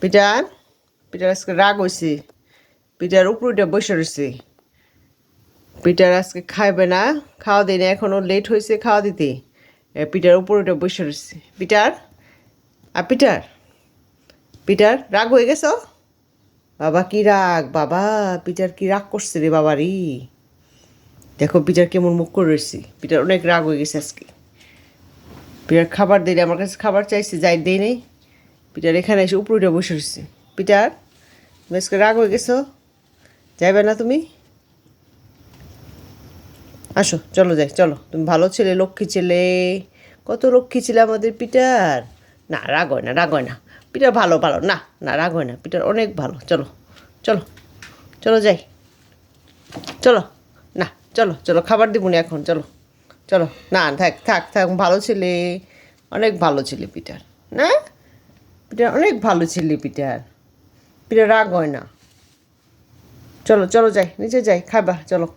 Peter Peter আজকে রাগ হয়েছে। পিটার উপরে বসে রয়েছে। পিটার আজকে খাইবে না, খাওয়া দিই না, এখনও লেট হয়েছে খাওয়া দিতে। পিটার উপরে বসে রয়েছে। পিটার পিটার পিটার রাগ হয়ে গেছো? বাবা কি রাগ, বাবা পিটার কি রাগ করছে রে বাবা রে। দেখো পিটার কেমন মুখ করে রয়েছে। পিটার অনেক রাগ হয়ে গেছে আজকে। পিটার খাবার দিলে আমার কাছে খাবার চাইছে, যাই দেই নেই। পিটার এখানে এসে উপরে বসে রয়েছে। পিটার তুমি আজকে রাগ হয়ে গেছো, যাইবে না তুমি? আসো চলো যাই, চলো। তুমি ভালো ছেলে, লক্ষ্মী ছেলে, কত লক্ষ্মী ছেলে আমাদের পিটার। না রাগ হয় না, রাগ হয় না। পিটার ভালো ভালো, না না রাগ হয় না, পিটার অনেক ভালো। চলো চলো চলো যাই, চলো। না চলো চলো, খাবার দিব না এখন, চলো চলো। না থাক থাক থাক, ভালো ছেলে, অনেক ভালো ছেলে পিটার। না পিটার অনেক ভালো ছেলে পিটার। পিটার রাগ হয় না। চলো চলো যাই, নিচে যাই, খাবা চলো।